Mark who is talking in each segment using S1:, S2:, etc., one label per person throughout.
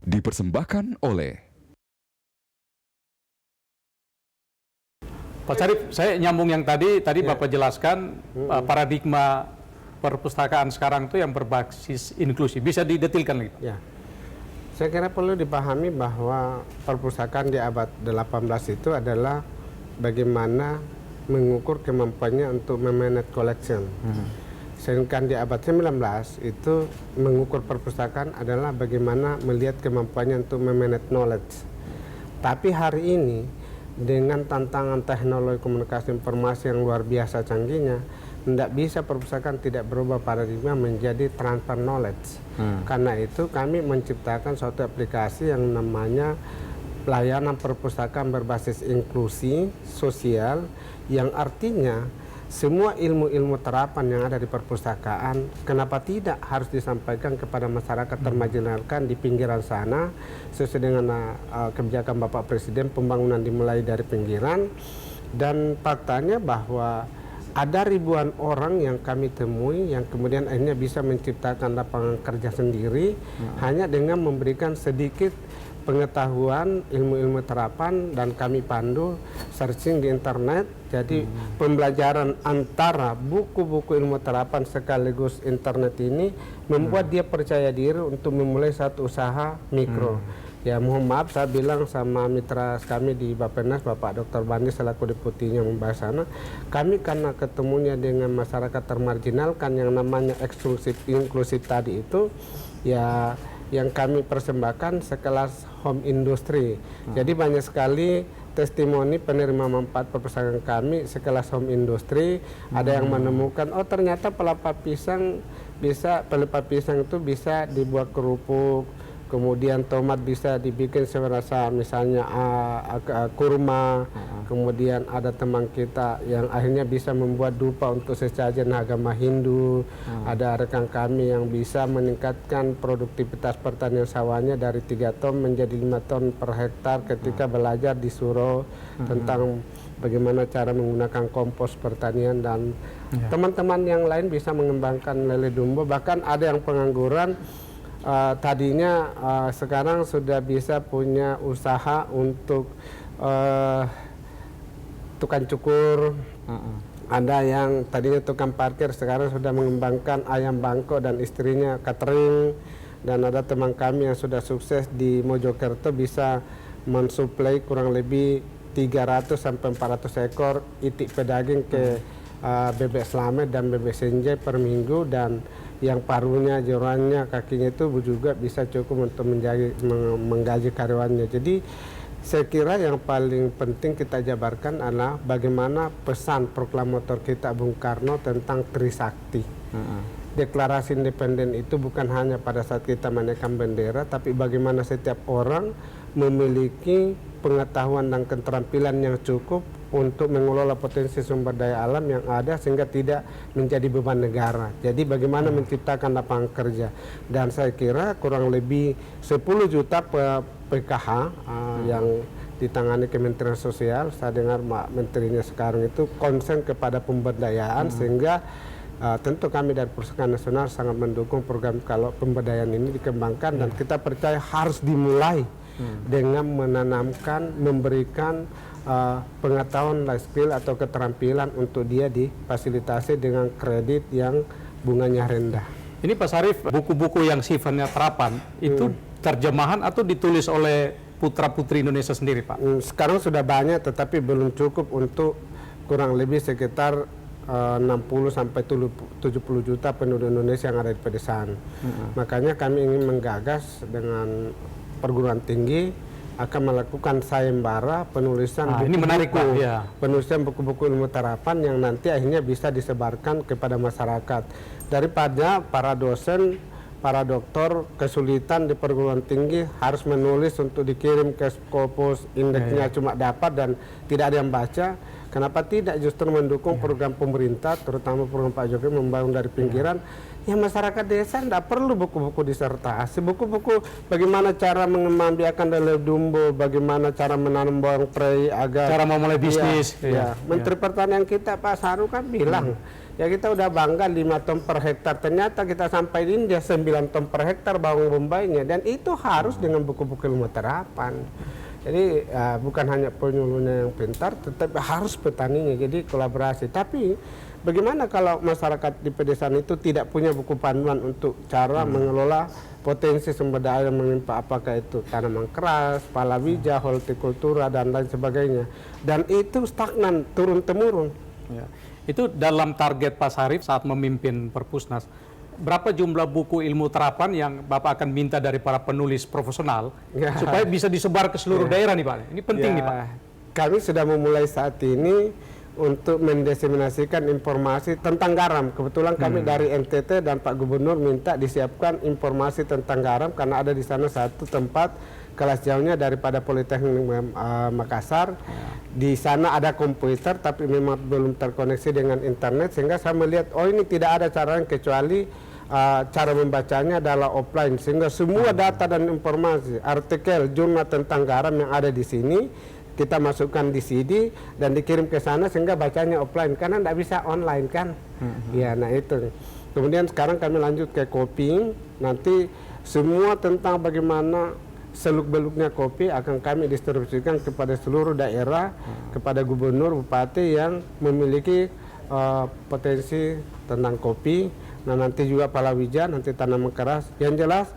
S1: Dipersembahkan oleh
S2: Pak Syarif, saya nyambung yang tadi Bapak jelaskan paradigma perpustakaan sekarang itu yang berbasis inklusi. Bisa didetilkan lagi, Pak?
S3: Ya, saya kira perlu dipahami bahwa perpustakaan di abad 18 itu adalah bagaimana mengukur kemampuannya untuk memanage collection. Sedangkan di abad 19 itu mengukur perpustakaan adalah bagaimana melihat kemampuannya untuk memanage knowledge. Tapi hari ini dengan tantangan teknologi komunikasi informasi yang luar biasa canggihnya, tidak bisa perpustakaan tidak berubah paradigma menjadi transfer knowledge. Karena itu kami menciptakan suatu aplikasi yang namanya pelayanan perpustakaan berbasis inklusi sosial, yang artinya semua ilmu-ilmu terapan yang ada di perpustakaan, kenapa tidak harus disampaikan kepada masyarakat termarginalkan di pinggiran sana, sesuai dengan kebijakan Bapak Presiden, pembangunan dimulai dari pinggiran. Dan faktanya bahwa ada ribuan orang yang kami temui yang kemudian akhirnya bisa menciptakan lapangan kerja sendiri hanya dengan memberikan sedikit pengetahuan ilmu-ilmu terapan, dan kami pandu searching di internet. Jadi pembelajaran antara buku-buku ilmu terapan sekaligus internet ini membuat dia percaya diri untuk memulai satu usaha mikro. Ya, mohon maaf saya bilang sama mitra kami di Bappenas, Bapak Dr. Bandi selaku deputinya membahas sana, kami karena ketemunya dengan masyarakat termarginalkan yang namanya eksklusif inklusif tadi itu, ya yang kami persembahkan sekelas home industry. Jadi banyak sekali testimoni penerima manfaat perpustakaan kami sekelas home industry. Ada yang menemukan, oh ternyata pelapa pisang itu bisa dibuat kerupuk. Kemudian tomat bisa dibikin serasa misalnya kurma. Kemudian ada teman kita yang akhirnya bisa membuat dupa untuk sesajen agama Hindu. Ada rekan kami yang bisa meningkatkan produktivitas pertanian sawahnya dari 3 ton menjadi 5 ton per hektar ketika belajar di Suro tentang bagaimana cara menggunakan kompos pertanian. Dan teman-teman yang lain bisa mengembangkan lele dumbo. Bahkan ada yang pengangguran, tadinya sekarang sudah bisa punya usaha untuk tukang cukur. Ada yang tadinya tukang parkir sekarang sudah mengembangkan ayam bangkok dan istrinya catering. Dan ada teman kami yang sudah sukses di Mojokerto bisa mensuplai kurang lebih 300 sampai 400 ekor itik pedaging ke bebek Slamet dan bebek Senjai per minggu, dan yang paruhnya, jeroannya, kakinya itu juga bisa cukup untuk menggaji karyawannya. Jadi saya kira yang paling penting kita jabarkan adalah bagaimana pesan proklamator kita Bung Karno tentang Trisakti. Deklarasi independen itu bukan hanya pada saat kita menaikkan bendera, tapi bagaimana setiap orang memiliki pengetahuan dan keterampilan yang cukup untuk mengelola potensi sumber daya alam yang ada sehingga tidak menjadi beban negara. Jadi bagaimana menciptakan lapangan kerja. Dan saya kira kurang lebih 10 juta PKH yang ditangani Kementerian Sosial. Saya dengar menterinya sekarang itu konsen kepada pemberdayaan, sehingga tentu kami dari Perpustakaan Nasional sangat mendukung program kalau pemberdayaan ini dikembangkan. Dan kita percaya harus dimulai dengan menanamkan, memberikan pengetahuan life skill atau keterampilan untuk dia difasilitasi dengan kredit yang bunganya rendah.
S2: Ini Pak Syarif, buku-buku yang sifatnya terapan itu terjemahan atau ditulis oleh putra-putri Indonesia sendiri, Pak?
S3: Sekarang sudah banyak, tetapi belum cukup untuk kurang lebih sekitar 60 sampai 70 juta penduduk Indonesia yang ada di pedesaan. Makanya kami ingin menggagas dengan perguruan tinggi akan melakukan sayembara penulisan buku-buku,
S2: ini menarik, Pak. Ya.
S3: Penulisan buku-buku ilmu terapan yang nanti akhirnya bisa disebarkan kepada masyarakat. Daripada para dosen, para doktor kesulitan di perguruan tinggi harus menulis untuk dikirim ke Scopus, indeksnya cuma dapat dan tidak ada yang baca. Kenapa tidak justru mendukung program pemerintah, terutama program Pak Jokowi membangun dari pinggiran? Ya masyarakat desa tidak perlu buku-buku disertasi, buku-buku bagaimana cara mengembangbiakan lele dumbo, bagaimana cara menanam bawang prei agar
S2: cara memulai bisnis.
S3: Menteri Pertanian kita Pak Saru kan bilang Ya kita udah bangga 5 ton per hektar, ternyata kita sampai di India 9 ton per hektar bawang bombaynya, dan itu harus dengan buku-buku ilmu terapan. Jadi bukan hanya penyuluhnya yang pintar, tetapi harus petaninya, jadi kolaborasi. Tapi bagaimana kalau masyarakat di pedesaan itu tidak punya buku panduan untuk cara mengelola potensi sumber daya yang menimpa, apakah itu tanaman keras, palawija, hortikultura, dan lain sebagainya. Dan itu stagnan, turun-temurun.
S2: Ya. Itu dalam target Pak Sarif saat memimpin Perpusnas, berapa jumlah buku ilmu terapan yang Bapak akan minta dari para penulis profesional supaya bisa disebar ke seluruh daerah nih Pak? Ini penting nih Pak.
S3: Kami sudah memulai saat ini untuk mendiseminasikan informasi tentang garam. Kebetulan kami dari NTT dan Pak Gubernur minta disiapkan informasi tentang garam karena ada di sana satu tempat kelas jauhnya daripada Politeknik Makassar. Di sana ada komputer tapi memang belum terkoneksi dengan internet, sehingga saya melihat oh ini tidak ada cara lain kecuali cara membacanya adalah offline, sehingga semua data dan informasi artikel jurnal tentang garam yang ada di sini kita masukkan di CD dan dikirim ke sana, sehingga bacanya offline karena tidak bisa online kan. Ya, nah itu. Kemudian sekarang kami lanjut ke kopi, nanti semua tentang bagaimana seluk-beluknya kopi akan kami distribusikan kepada seluruh daerah, kepada gubernur, bupati yang memiliki potensi tentang kopi. Nah nanti juga palawija, nanti tanaman keras. Yang jelas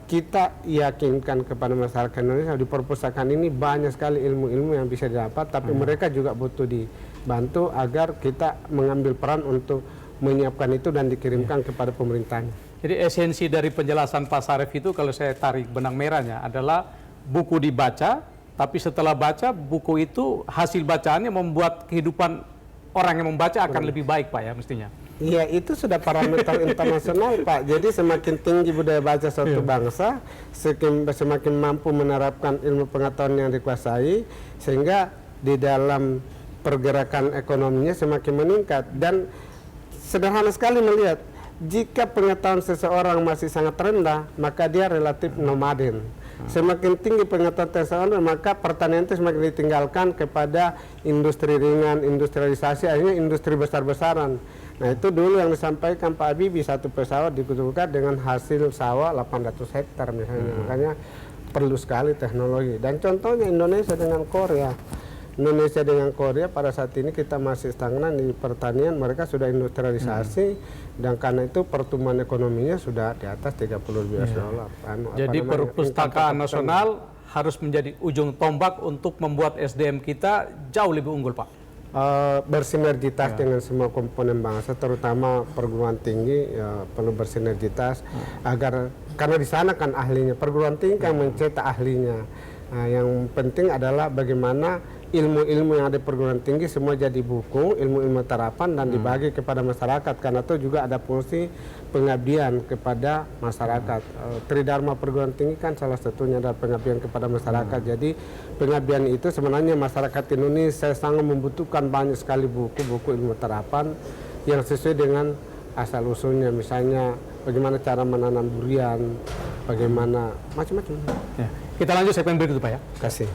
S3: kita yakinkan kepada masyarakat Indonesia di perpustakaan ini banyak sekali ilmu-ilmu yang bisa didapat, tapi mereka juga butuh dibantu agar kita mengambil peran untuk menyiapkan itu dan dikirimkan kepada pemerintahnya.
S2: Jadi esensi dari penjelasan Pak Sarif itu kalau saya tarik benang merahnya adalah buku dibaca, tapi setelah baca buku itu hasil bacaannya membuat kehidupan orang yang membaca akan lebih baik Pak ya mestinya.
S3: Iya, itu sudah parameter internasional Pak. Jadi semakin tinggi budaya baca suatu bangsa, semakin mampu menerapkan ilmu pengetahuan yang dikuasai, sehingga di dalam pergerakan ekonominya semakin meningkat. Dan sederhana sekali melihat, jika pengetahuan seseorang masih sangat rendah, maka dia relatif nomaden. Semakin tinggi pengetahuan seseorang, maka pertanian itu semakin ditinggalkan kepada industri ringan, industrialisasi, akhirnya industri besar-besaran. Nah itu dulu yang disampaikan Pak Habibie, satu pesawat dikucurkan dengan hasil sawah 800 hektar misalnya. Makanya perlu sekali teknologi. Dan contohnya Indonesia dengan Korea. Indonesia dengan Korea pada saat ini kita masih stagnan di pertanian, mereka sudah industrialisasi dan karena itu pertumbuhan ekonominya sudah di atas 30 US dollar.
S2: Jadi perpustakaan nasional harus menjadi ujung tombak untuk membuat SDM kita jauh lebih unggul Pak.
S3: Bersinergitas dengan semua komponen bangsa, terutama perguruan tinggi perlu bersinergitas agar karena di sana kan ahlinya, perguruan tinggi kan mencetak ahlinya. Nah, yang penting adalah bagaimana ilmu-ilmu yang ada di perguruan tinggi semua jadi buku, ilmu-ilmu terapan dan dibagi kepada masyarakat, karena itu juga ada fungsi pengabdian kepada masyarakat. Tridharma perguruan tinggi kan salah satunya adalah pengabdian kepada masyarakat. Jadi pengabdian itu sebenarnya masyarakat Indonesia sangat membutuhkan banyak sekali buku-buku ilmu terapan yang sesuai dengan asal usulnya, misalnya bagaimana cara menanam durian, bagaimana macam-macam.
S2: Ya. Kita lanjut segmen berikut Pak ya.
S3: Kasih.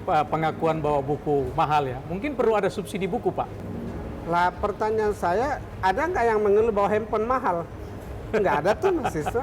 S2: Pengakuan bahwa buku mahal ya, mungkin perlu ada subsidi buku Pak.
S3: Lah pertanyaan saya, ada nggak yang mengeluh bahwa handphone mahal? Nggak ada tuh mahasiswa.